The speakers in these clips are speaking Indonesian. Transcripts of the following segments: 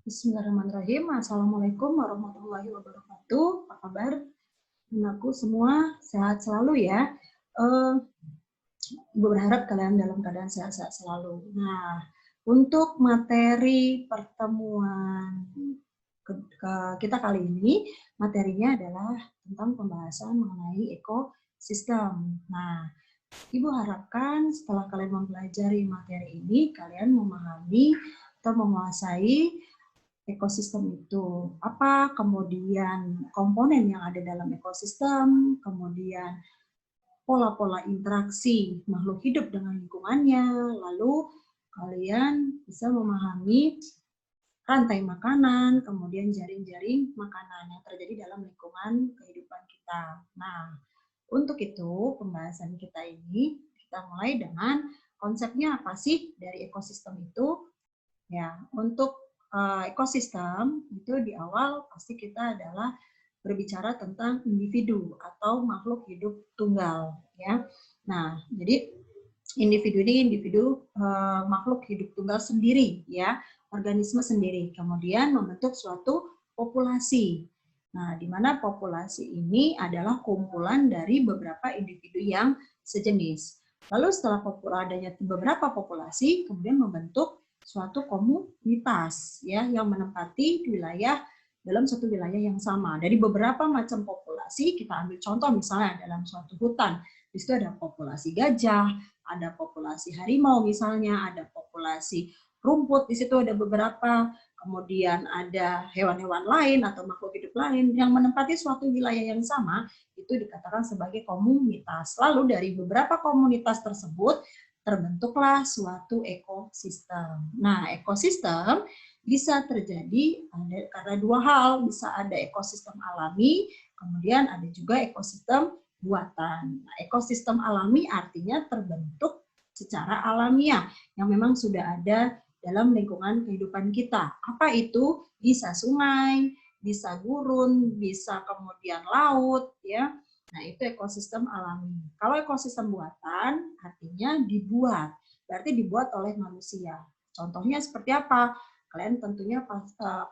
Bismillahirrahmanirrahim. Assalamualaikum warahmatullahi wabarakatuh. Apa kabar? Aku semua sehat selalu ya. Gue berharap kalian dalam keadaan sehat-sehat selalu. Nah, untuk materi pertemuan kita kali ini, materinya adalah tentang pembahasan mengenai ekosistem. Nah, Ibu harapkan setelah kalian mempelajari materi ini, kalian memahami atau menguasai ekosistem itu apa, kemudian komponen yang ada dalam ekosistem, kemudian pola-pola interaksi makhluk hidup dengan lingkungannya, lalu kalian bisa memahami rantai makanan, kemudian jaring-jaring makanan yang terjadi dalam lingkungan kehidupan kita. Nah, untuk itu pembahasan kita ini kita mulai dengan konsepnya apa sih dari ekosistem itu? Ya, untuk ekosistem itu di awal pasti kita adalah berbicara tentang individu atau makhluk hidup tunggal, ya. Nah, jadi individu ini individu makhluk hidup tunggal sendiri, ya, organisme sendiri. Kemudian membentuk suatu populasi. Nah, di mana populasi ini adalah kumpulan dari beberapa individu yang sejenis. Lalu setelah adanya beberapa populasi, kemudian membentuk suatu komunitas ya yang menempati wilayah dalam suatu wilayah yang sama. Dari beberapa macam populasi, kita ambil contoh misalnya dalam suatu hutan, di situ ada populasi gajah, ada populasi harimau misalnya, ada populasi rumput, di situ ada beberapa, kemudian ada hewan-hewan lain atau makhluk hidup lain yang menempati suatu wilayah yang sama, itu dikatakan sebagai komunitas. Lalu dari beberapa komunitas tersebut, terbentuklah suatu ekosistem. Nah, ekosistem bisa terjadi karena dua hal, bisa ada ekosistem alami, kemudian ada juga ekosistem buatan. Nah, ekosistem alami artinya terbentuk secara alamiah yang memang sudah ada dalam lingkungan kehidupan kita. Apa itu? Bisa sungai, bisa gurun, bisa kemudian laut, ya. Nah, itu ekosistem alami. Kalau ekosistem buatan artinya dibuat, berarti dibuat oleh manusia. Contohnya seperti apa? Kalian tentunya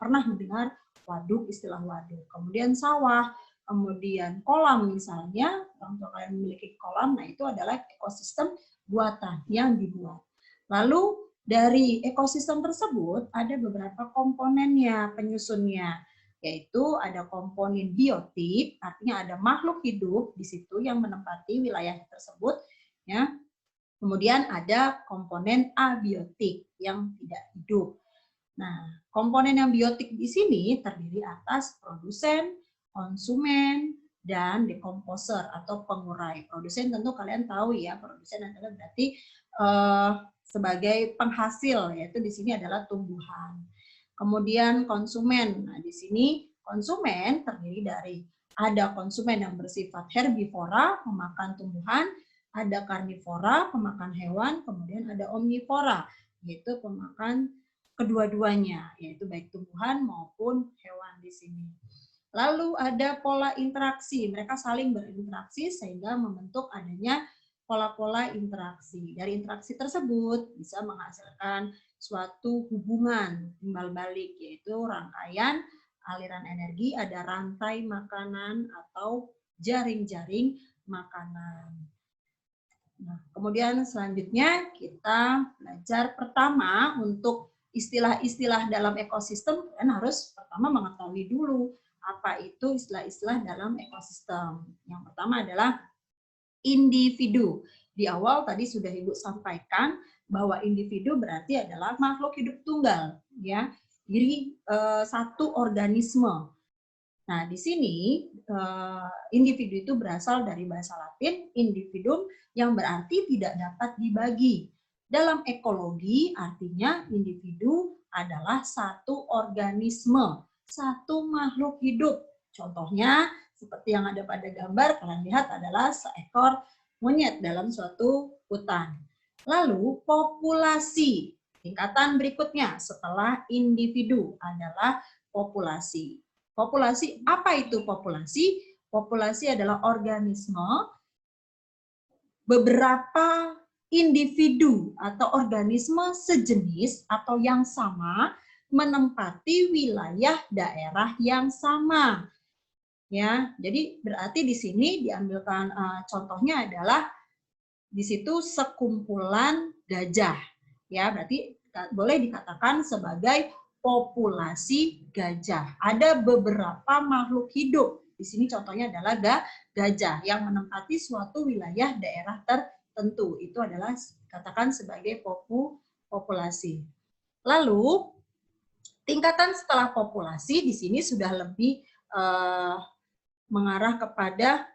pernah mendengar waduk, istilah waduk. Kemudian sawah, kemudian kolam misalnya, orang tua kalian memiliki kolam, nah itu adalah ekosistem buatan yang dibuat. Lalu dari ekosistem tersebut ada beberapa komponennya, penyusunnya, yaitu ada komponen biotik, artinya ada makhluk hidup di situ yang menempati wilayah tersebut, ya. Kemudian ada komponen abiotik yang tidak hidup. Nah, komponen yang biotik di sini terdiri atas produsen, konsumen, dan dekomposer atau pengurai. Produsen tentu kalian tahu ya, produsen adalah berarti sebagai penghasil, yaitu di sini adalah tumbuhan. Kemudian konsumen, nah di sini konsumen terdiri dari ada konsumen yang bersifat herbivora, memakan tumbuhan, ada karnivora, pemakan hewan, kemudian ada omnivora, yaitu pemakan kedua-duanya, yaitu baik tumbuhan maupun hewan di sini. Lalu ada pola interaksi, mereka saling berinteraksi sehingga membentuk adanya pola-pola interaksi. Dari interaksi tersebut bisa menghasilkan suatu hubungan timbal balik, yaitu rangkaian aliran energi, ada rantai makanan atau jaring-jaring makanan. Nah, kemudian selanjutnya kita belajar pertama untuk istilah-istilah dalam ekosistem, kan harus pertama mengetahui dulu apa itu istilah-istilah dalam ekosistem. Yang pertama adalah individu. Di awal tadi sudah Ibu sampaikan bahwa individu berarti adalah makhluk hidup tunggal, ya, diri satu organisme. Nah, di sini individu itu berasal dari bahasa Latin individuum yang berarti tidak dapat dibagi. Dalam ekologi artinya individu adalah satu organisme, satu makhluk hidup. Contohnya seperti yang ada pada gambar kalian lihat adalah seekor monyet dalam suatu hutan. Lalu populasi, tingkatan berikutnya setelah individu adalah populasi. Populasi, apa itu populasi? Populasi adalah organisme, beberapa individu atau organisme sejenis atau yang sama menempati wilayah daerah yang sama. Ya, jadi berarti di sini diambilkan contohnya adalah di situ sekumpulan gajah. Ya, berarti boleh dikatakan sebagai populasi gajah. Ada beberapa makhluk hidup. Di sini contohnya adalah gajah yang menempati suatu wilayah daerah tertentu. Itu adalah katakan sebagai populasi. Lalu tingkatan setelah populasi di sini sudah lebih mengarah kepada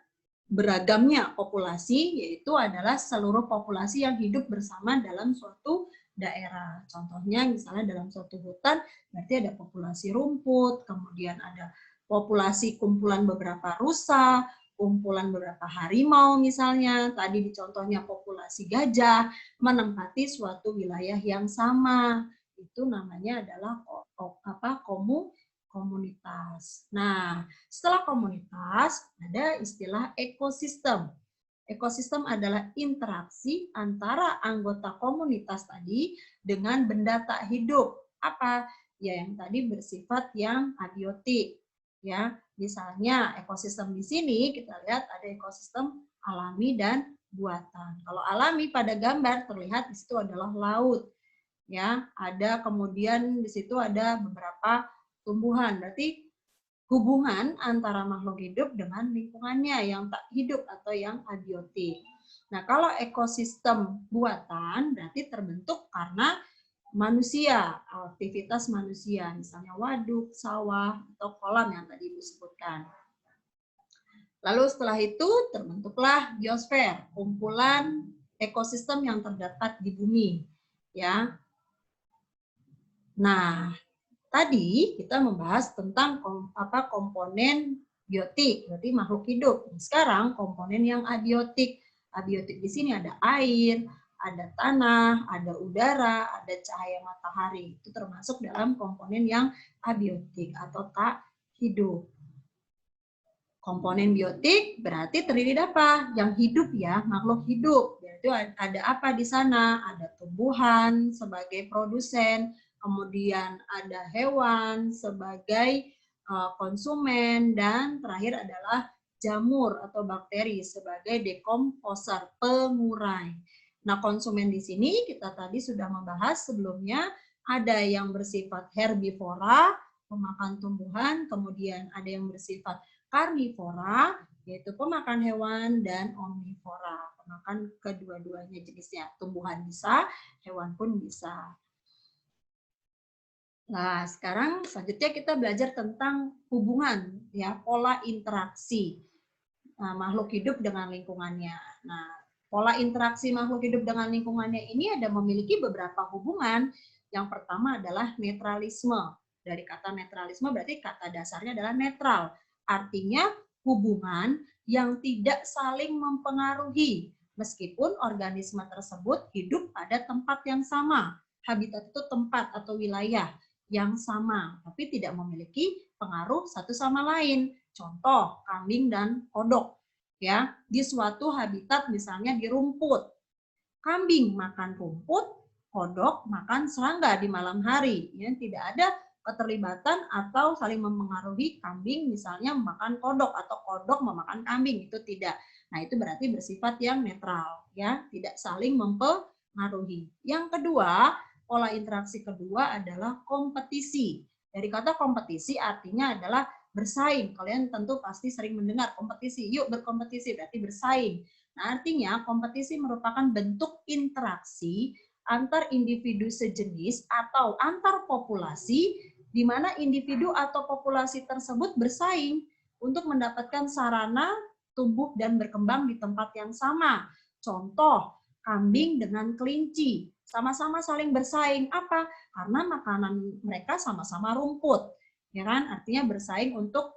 beragamnya populasi, yaitu adalah seluruh populasi yang hidup bersama dalam suatu daerah. Contohnya misalnya dalam suatu hutan, berarti ada populasi rumput, kemudian ada populasi kumpulan beberapa rusa, kumpulan beberapa harimau misalnya, tadi di contohnya populasi gajah, menempati suatu wilayah yang sama. Itu namanya adalah komunitas. Nah, setelah komunitas, ada istilah ekosistem. Ekosistem adalah interaksi antara anggota komunitas tadi dengan benda tak hidup. Apa? Ya, yang tadi bersifat yang abiotik. Ya, misalnya ekosistem di sini kita lihat ada ekosistem alami dan buatan. Kalau alami pada gambar terlihat di situ adalah laut. Ya, ada kemudian di situ ada beberapa tumbuhan. Berarti hubungan antara makhluk hidup dengan lingkungannya yang tak hidup atau yang abiotik. Nah, kalau ekosistem buatan berarti terbentuk karena manusia, aktivitas manusia, misalnya waduk, sawah, atau kolam yang tadi disebutkan. Lalu setelah itu terbentuklah biosfer, kumpulan ekosistem yang terdapat di bumi. Ya. Nah, tadi kita membahas tentang komponen biotik, berarti makhluk hidup. Sekarang komponen yang abiotik. Abiotik di sini ada air, ada tanah, ada udara, ada cahaya matahari. Itu termasuk dalam komponen yang abiotik atau tak hidup. Komponen biotik berarti terdiri dari apa? Yang hidup ya, makhluk hidup. Yaitu ada apa di sana? Ada tumbuhan sebagai produsen, kemudian ada hewan sebagai konsumen, dan terakhir adalah jamur atau bakteri sebagai dekomposer, pengurai. Nah, konsumen di sini kita tadi sudah membahas sebelumnya, ada yang bersifat herbivora, pemakan tumbuhan, kemudian ada yang bersifat karnivora, yaitu pemakan hewan, dan omnivora, pemakan kedua-duanya jenisnya. Tumbuhan bisa, hewan pun bisa. Nah, sekarang selanjutnya kita belajar tentang hubungan, ya, pola interaksi makhluk hidup dengan lingkungannya. Nah, pola interaksi makhluk hidup dengan lingkungannya ini ada memiliki beberapa hubungan. Yang pertama adalah netralisme. Dari kata netralisme berarti kata dasarnya adalah netral. Artinya hubungan yang tidak saling mempengaruhi meskipun organisme tersebut hidup pada tempat yang sama. Habitat itu tempat atau wilayah yang sama, tapi tidak memiliki pengaruh satu sama lain. Contoh, kambing dan kodok. Ya, di suatu habitat misalnya di rumput. Kambing makan rumput, kodok makan serangga di malam hari. Ya, tidak ada keterlibatan atau saling mempengaruhi kambing misalnya memakan kodok atau kodok memakan kambing, itu tidak. Nah, itu berarti bersifat yang netral, ya, tidak saling mempengaruhi. Yang kedua, pola interaksi kedua adalah kompetisi. Dari kata kompetisi artinya adalah bersaing. Kalian tentu pasti sering mendengar kompetisi. Yuk berkompetisi, berarti bersaing. Nah, artinya kompetisi merupakan bentuk interaksi antar individu sejenis atau antar populasi di mana individu atau populasi tersebut bersaing untuk mendapatkan sarana tumbuh dan berkembang di tempat yang sama. Contoh, kambing dengan kelinci sama-sama saling bersaing. Apa? Karena makanan mereka sama-sama rumput. Ya kan? Artinya bersaing untuk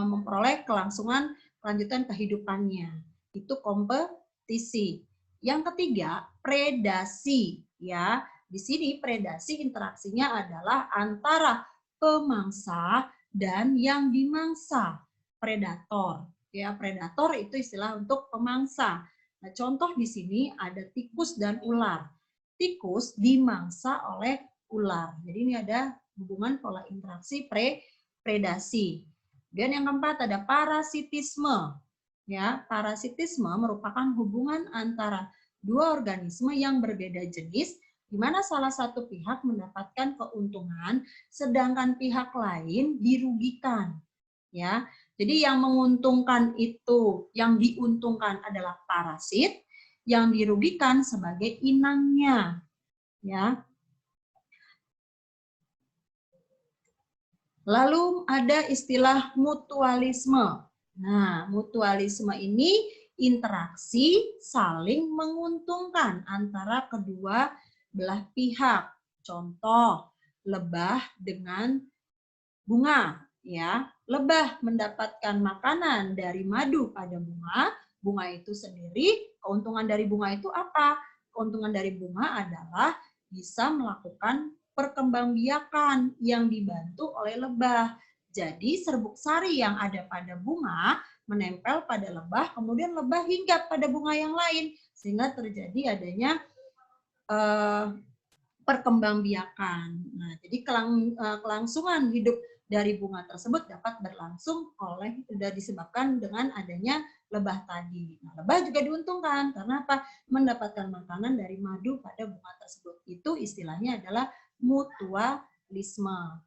memperoleh kelangsungan kelanjutan kehidupannya. Itu kompetisi. Yang ketiga, predasi. Ya, di sini predasi interaksinya adalah antara pemangsa dan yang dimangsa. Predator. Ya, predator itu istilah untuk pemangsa. Nah, contoh di sini ada tikus dan ular. Tikus dimangsa oleh ular. Jadi ini ada hubungan pola interaksi predasi. Dan yang keempat ada parasitisme. Ya, parasitisme merupakan hubungan antara dua organisme yang berbeda jenis, di mana salah satu pihak mendapatkan keuntungan, sedangkan pihak lain dirugikan. Ya, jadi yang menguntungkan itu, yang diuntungkan adalah parasit, yang dirugikan sebagai inangnya. Ya. Lalu ada istilah mutualisme. Nah, mutualisme ini interaksi saling menguntungkan antara kedua belah pihak. Contoh, lebah dengan bunga, ya. Lebah mendapatkan makanan dari madu pada bunga, bunga itu sendiri, keuntungan dari bunga itu apa? Keuntungan dari bunga adalah bisa melakukan perkembangbiakan yang dibantu oleh lebah. Jadi serbuk sari yang ada pada bunga menempel pada lebah, kemudian lebah hinggap pada bunga yang lain, sehingga terjadi adanya perkembangbiakan. Nah, jadi kelangsungan hidup dari bunga tersebut dapat berlangsung disebabkan dengan adanya lebah tadi. Nah, lebah juga diuntungkan karena apa? Mendapatkan makanan dari madu pada bunga tersebut. Itu istilahnya adalah mutualisme.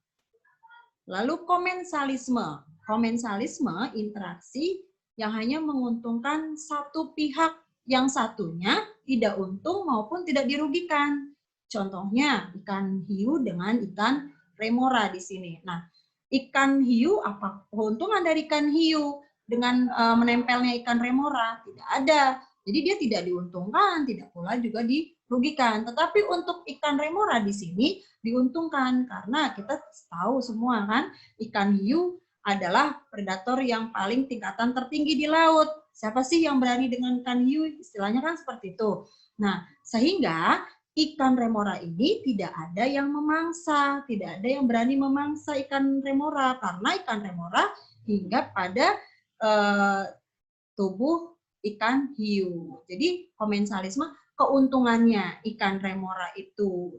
Lalu komensalisme. Komensalisme interaksi yang hanya menguntungkan satu pihak, yang satunya tidak untung maupun tidak dirugikan. Contohnya ikan hiu dengan ikan remora di sini. Nah, ikan hiu, apa keuntungan dari ikan hiu dengan menempelnya ikan remora? Tidak ada. Jadi dia tidak diuntungkan, tidak pula juga dirugikan. Tetapi untuk ikan remora di sini diuntungkan karena kita tahu semua kan, ikan hiu adalah predator yang paling tingkatan tertinggi di laut. Siapa sih yang berani dengan ikan hiu? Istilahnya kan seperti itu. Nah, sehingga ikan remora ini tidak ada yang memangsa, tidak ada yang berani memangsa ikan remora karena ikan remora hinggap pada tubuh ikan hiu. Jadi komensalisme, keuntungannya ikan remora itu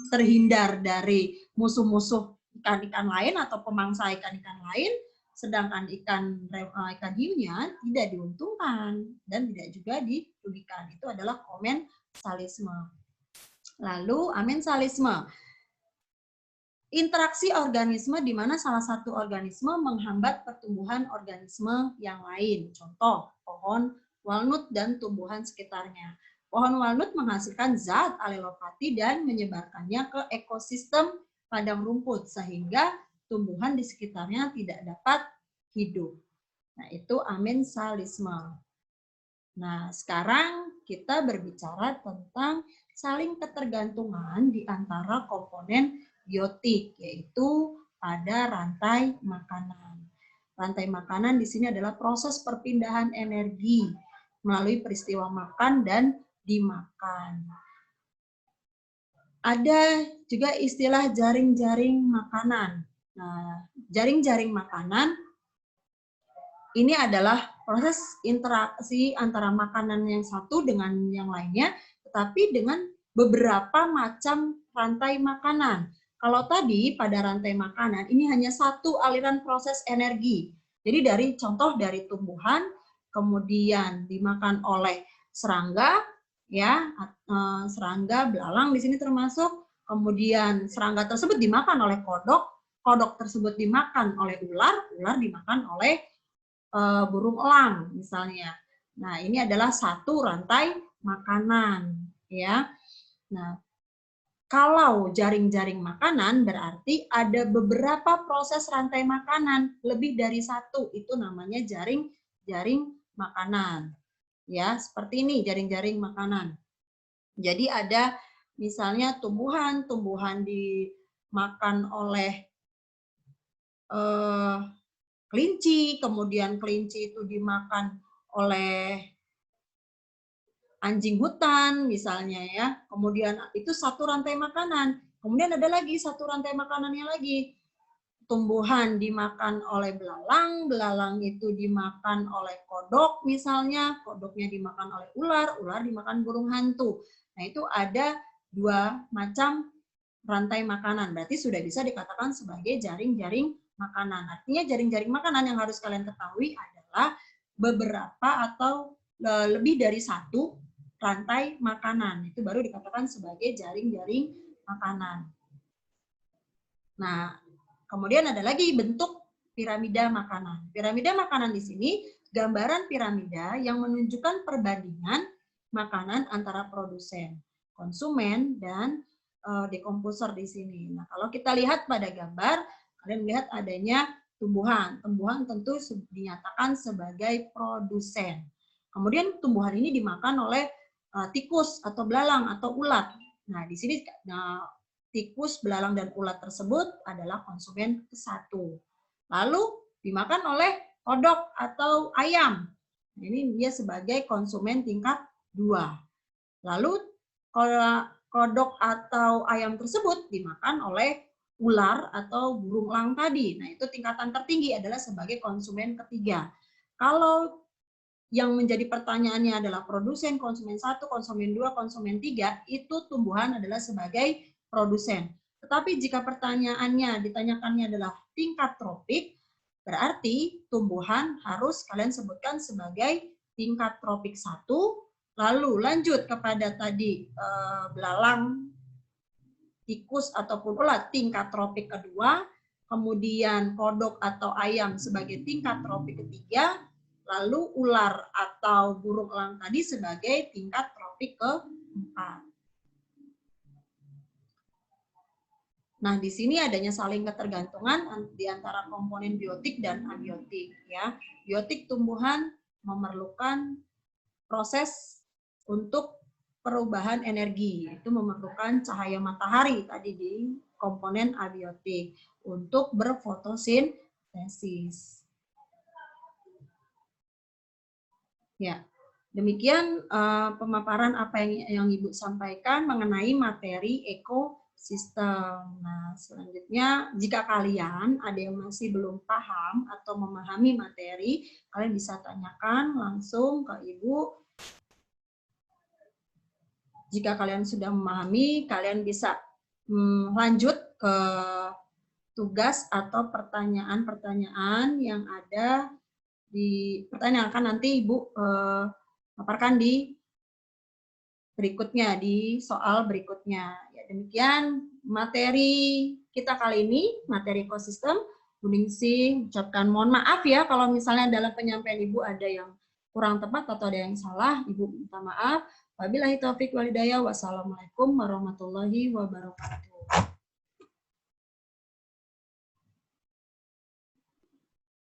terhindar dari musuh-musuh ikan-ikan lain atau pemangsa ikan-ikan lain, sedangkan ikan hiunya tidak diuntungkan dan tidak juga dirugikan. Itu adalah komensalisme. Lalu amensalisme, interaksi organisme di mana salah satu organisme menghambat pertumbuhan organisme yang lain. Contoh, pohon walnut dan tumbuhan sekitarnya. Pohon walnut menghasilkan zat alelopati dan menyebarkannya ke ekosistem padang rumput sehingga tumbuhan di sekitarnya tidak dapat hidup. Nah, itu amensalisme. Nah, sekarang kita berbicara tentang saling ketergantungan di antara komponen biotik, yaitu pada rantai makanan. Rantai makanan di sini adalah proses perpindahan energi melalui peristiwa makan dan dimakan. Ada juga istilah jaring-jaring makanan. Nah, jaring-jaring makanan ini adalah proses interaksi antara makanan yang satu dengan yang lainnya, tetapi dengan beberapa macam rantai makanan. Kalau tadi pada rantai makanan, ini hanya satu aliran proses energi. Jadi contoh dari tumbuhan, kemudian dimakan oleh serangga, ya, serangga, belalang di sini termasuk, kemudian serangga tersebut dimakan oleh kodok, kodok tersebut dimakan oleh ular, ular dimakan oleh burung elang misalnya. Nah, ini adalah satu rantai makanan, ya. Nah, kalau jaring-jaring makanan berarti ada beberapa proses rantai makanan, lebih dari satu, itu namanya jaring-jaring makanan. Ya, seperti ini jaring-jaring makanan. Jadi ada misalnya tumbuhan dimakan oleh kelinci, kemudian kelinci itu dimakan oleh anjing hutan misalnya ya. Kemudian itu satu rantai makanan. Kemudian ada lagi satu rantai makanannya lagi. Tumbuhan dimakan oleh belalang, belalang itu dimakan oleh kodok misalnya, kodoknya dimakan oleh ular, ular dimakan burung hantu. Nah, itu ada dua macam rantai makanan. Berarti sudah bisa dikatakan sebagai jaring-jaring makanan. Artinya jaring-jaring makanan yang harus kalian ketahui adalah beberapa atau lebih dari satu rantai makanan. Itu baru dikatakan sebagai jaring-jaring makanan. Nah, kemudian ada lagi bentuk piramida makanan. Piramida makanan di sini gambaran piramida yang menunjukkan perbandingan makanan antara produsen, konsumen, dan dekomposer di sini. Nah, kalau kita lihat pada gambar, kalian lihat adanya tumbuhan. Tumbuhan tentu dinyatakan sebagai produsen. Kemudian tumbuhan ini dimakan oleh tikus atau belalang atau ulat. Nah, di sini tikus, belalang, dan ulat tersebut adalah konsumen ke-1. Lalu dimakan oleh kodok atau ayam. Ini dia sebagai konsumen tingkat 2. Lalu kodok atau ayam tersebut dimakan oleh ular atau burung elang tadi. Nah, itu tingkatan tertinggi adalah sebagai konsumen ke-3. Kalau yang menjadi pertanyaannya adalah produsen, konsumen 1, konsumen 2, konsumen 3, itu tumbuhan adalah sebagai produsen. Tetapi jika pertanyaannya ditanyakannya adalah tingkat tropik, berarti tumbuhan harus kalian sebutkan sebagai tingkat tropik 1, lalu lanjut kepada tadi belalang, tikus ataupun ulat tingkat tropik kedua, kemudian kodok atau ayam sebagai tingkat tropik ketiga, lalu ular atau burung elang tadi sebagai tingkat tropik keempat. Nah, di sini adanya saling ketergantungan di antara komponen biotik dan abiotik. Ya, biotik tumbuhan memerlukan proses untuk perubahan energi, itu memerlukan cahaya matahari tadi di komponen abiotik untuk berfotosintesis. Ya, demikian pemaparan apa yang Ibu sampaikan mengenai materi ekosistem. Nah, selanjutnya jika kalian ada yang masih belum paham atau memahami materi, kalian bisa tanyakan langsung ke Ibu. Jika kalian sudah memahami, kalian bisa lanjut ke tugas atau pertanyaan-pertanyaan yang ada di pertanyaan akan nanti Ibu paparkan di berikutnya, di soal berikutnya. Ya, demikian materi kita kali ini, materi ekosistem. Bu Ningsih ucapkan mohon maaf ya kalau misalnya dalam penyampaian Ibu ada yang kurang tepat atau ada yang salah, Ibu minta maaf. Wabillahi taufiq wal hidayah. Wassalamualaikum warahmatullahi wabarakatuh.